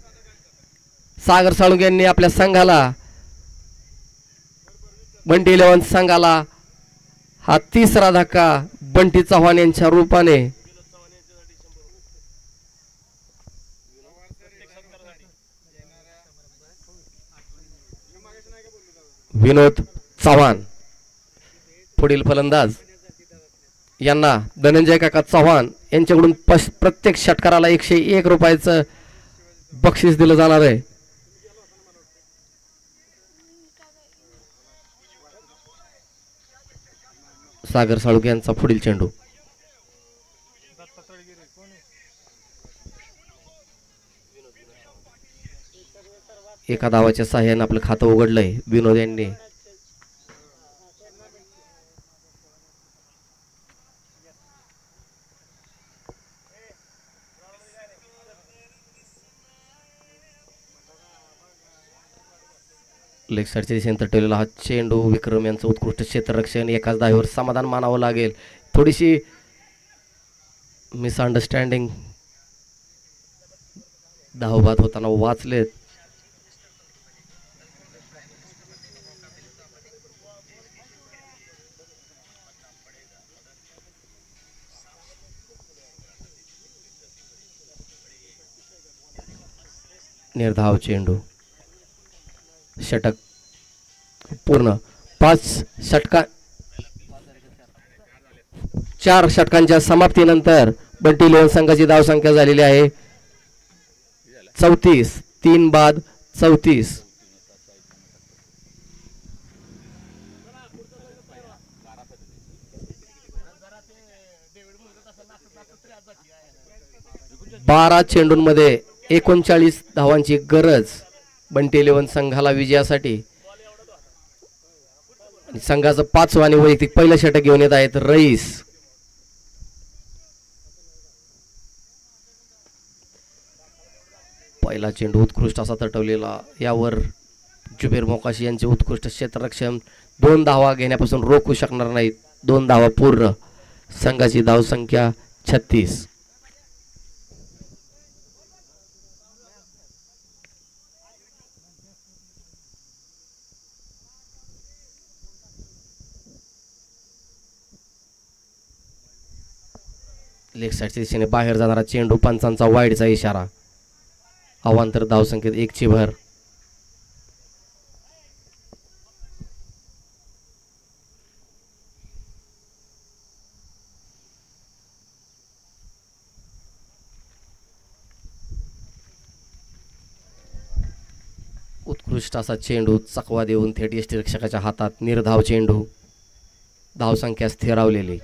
सागर साळुंके यांनी आपल्या संघाला बंटी इलेव्हन संघाला हा तिसरा धक्का बंटी चव्हाण यांच्या रूपाने. विनोद चव्हाण पुढील फलंदाज यांना धनंजय काका चव्हाण यांच्याकडून प्रत्येक षटकाराला 101 रुपयाचं बक्षीस दिलं जाणार आहे. सागर साळुंके यांचा पुढील चेंडू. दत्ता तळगिरे कोण आहे? एका धावाच्या साह्याने आपलं खातं उघडलंय विनोद यांनी. लेग साईडच्या दिशेने तटवलेला हा चेंडू. विक्रम यांचं उत्कृष्ट क्षेत्ररक्षण. एकाच धावेवर समाधान मानावं लागेल. थोडीशी मिसअंडरस्टँडिंग धावबाद होताना वाचलेत. निर्धाव चेंडू. षटक पूर्ण. 4 षटकांच्या समाप्तीनंतर बंटी इलेव्हन संघाची धावसंख्या झालेली आहे 34. 3 बाद 34. बारा चेंडूंमध्ये 39 धावांची गरज बंटी इलेव्हन संघाला विजयासाठी. संघाचं 5वं आणि वैयक्तिक पहिलं षटक घेऊन येत आहेत रईस. पहिला चेंडू उत्कृष्ट असा तटवलेला. यावर जुबेर मोकाशी यांचे उत्कृष्ट क्षेत्ररक्षण 2 धावा घेण्यापासून रोखू शकणार नाहीत. 2 धावा पूर्ण. संघाची धावसंख्या 36. लेग साईडच्या दिशेने बाहेर जाणारा चेंडू. पंचांचा वाईडचा इशारा. अवांतर धावसंख्येत 1 ची भर. उत्कृष्ट असा चेंडू चकवा देऊन थेट यष्टीरक्षकाच्या हातात. निर्धाव चेंडू. धावसंख्या स्थिरावलेली.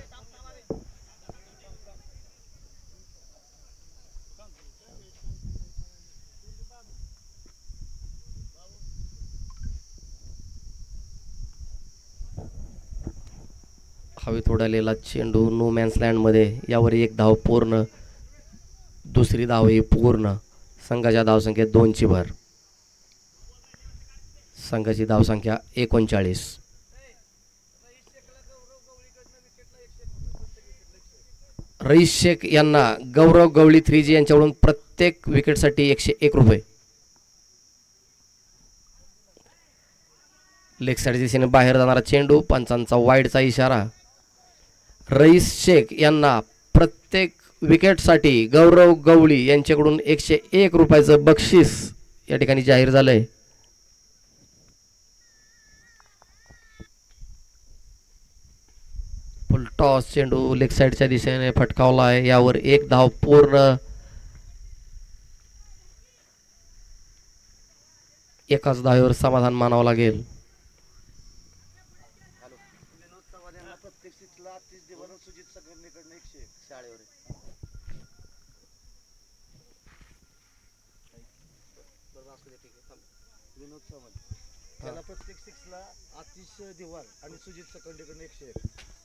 हवेत उडालेला चेंडू नो मॅन्स लँडमध्ये. यावर 1 धाव पूर्ण. दुसरी धाव ही पूर्ण. संघाच्या धावसंख्येत 2 ची भर. संघाची धावसंख्या 39. रईस शेख यांना गौरव गवळी 3G यांच्याकडून प्रत्येक विकेटसाठी 101 रुपये. लेग साईड दिशेने बाहेर जाणारा चेंडू. पंचांचा वाईडचा इशारा. रईस शेख यांना प्रत्येक विकेटसाठी गौरव गवळी यांच्याकडून 101 रुपयाचं बक्षीस या ठिकाणी जाहीर झालंय. फुल टॉस चेंडू लेग साईडच्या दिशेने फटकावला आहे. यावर 1 धाव पूर्ण. एकाच धावेवर समाधान मानावं लागेल.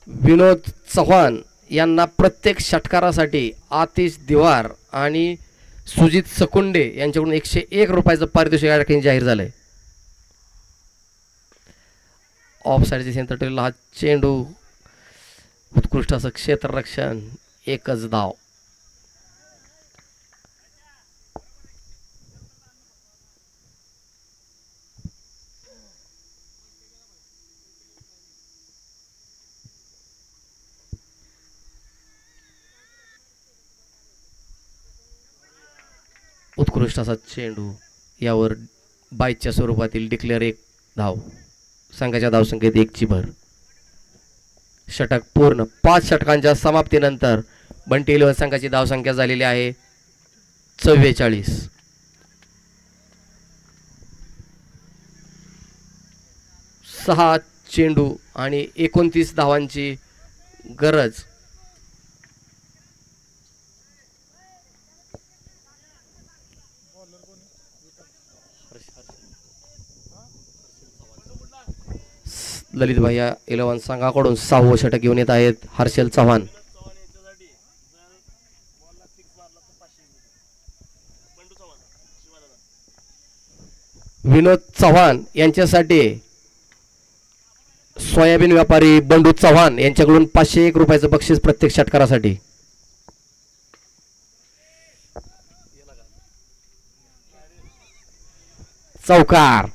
विनोद चव्हाण यांना प्रत्येक षटकारासाठी आतिश दिवार आणि सुजित सकुंडे यांच्याकडून 101 रुपयाचं पारितोषिक या ठिकाणी जाहीर झालंय. ऑफ साईडच्या सेंटरला हा चेंडू. उत्कृष्ट असं क्षेत्ररक्षण. 1च धाव. उत्कृष्ट असा चेंडू. यावर बाईच्या स्वरूपातील डिक्लेअर 1 धाव. संघाच्या धावसंख्येत 1 ची भर. षटक पूर्ण. 5 षटकांच्या समाप्तीनंतर बंटी इलेव्हन संघाची धावसंख्या झालेली आहे 44. 6 चेंडू आणि 29 धावांची गरज. ललित भैया 11 संघाकडून 6वं षटक घेऊन येत आहेत हर्षल चव्हाण. विनोद चव्हाण यांच्यासाठी सोयाबीन व्यापारी बंडू चव्हाण यांच्याकडून 501 रुपयाचं बक्षीस प्रत्येक षटकारासाठी. चौकार.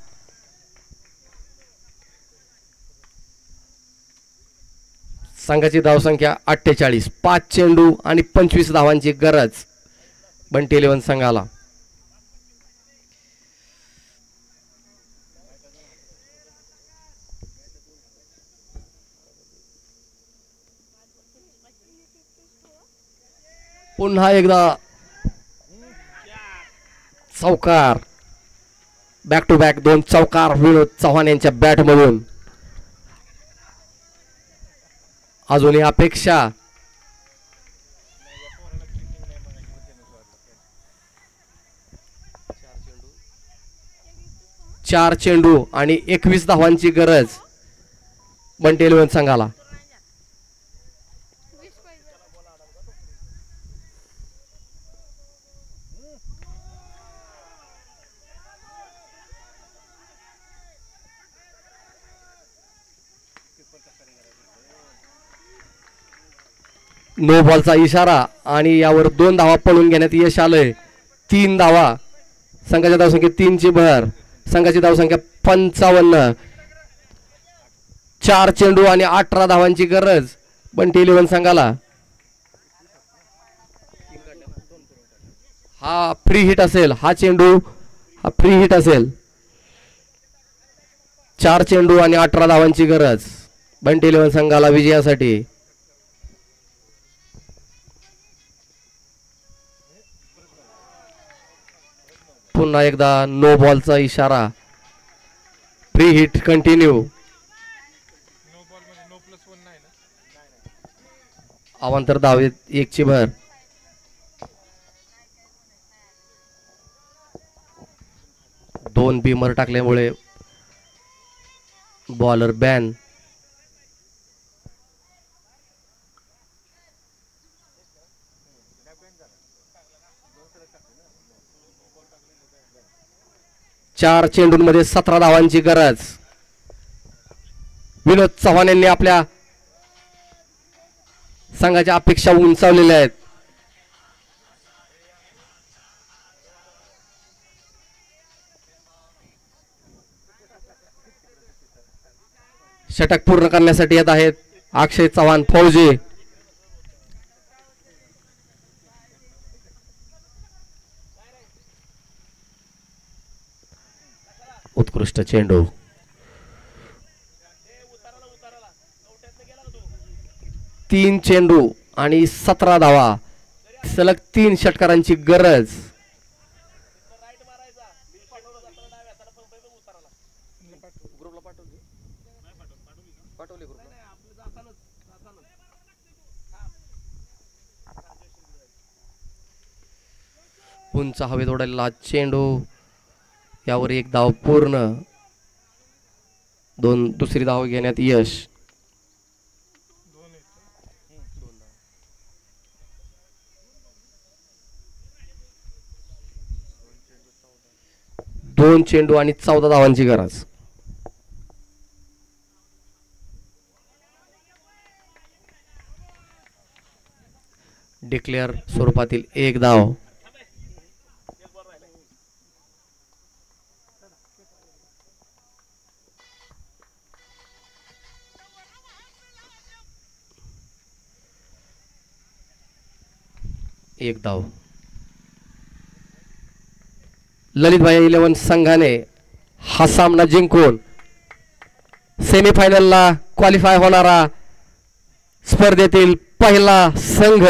संघाची धावसंख्या 48. 5 चेंडू आणि 25 धावांची गरज बंटी 11 संघाला. पुन्हा एकदा चौकार. बॅक टू बॅक 2 चौकार विनोद चव्हाण यांच्या बॅट मधून. अजूनही अपेक्षा. 4 चेंडू आणि 21 धावांची गरज बंटी 11 संघाला. नो बॉलचा इशारा आणि यावर 2 धावा पळून घेण्यात यश आलंय. 3 धावा. संघाच्या धावसंख्येत 3 ची भर. संघाची धावसंख्या 55. 4 चेंडू आणि 18 धावांची गरज बंटी 11 संघाला. हा फ्री हिट असेल. हा चेंडू हा फ्री हिट असेल. 4 चेंडू आणि 18 धावांची गरज बंटी 11 संघाला विजयासाठी. पुन्हा एकदा नो बॉलचा इशारा. Free hit continue. No ball म्हणजे नो प्लस 1 नाही ना. अवांतर धावेत 1 ची भर. दोन बीमर टाकल्यामुळे बॉलर बॅन. चार चेंडूंमध्ये 17 धावांची गरज. विनोद चव्हाण यांनी आपल्या संघाच्या अपेक्षा उंचावलेल्या आहेत. षटक पूर्ण करण्यासाठी येत आहेत अक्षय चव्हाण फौजी. उत्कृष्ट चेंडू. तीन चेंडू आणि 17 धावा. सलग 3 षटकारांची गरज. उंच हवेत उडालेला चेंडू. यावर 1 धाव पूर्ण. दुसरी धाव घेण्यात यश. दोन चेंडू आणि 14 धावांची गरज. डिक्लेअर स्वरूपातील 1 धाव. एक धाव. ललितभाई 11 संघाने हा सामना जिंकून सेमीफायनलला क्वालिफाय होणारा स्पर्धेतील पहिला संघ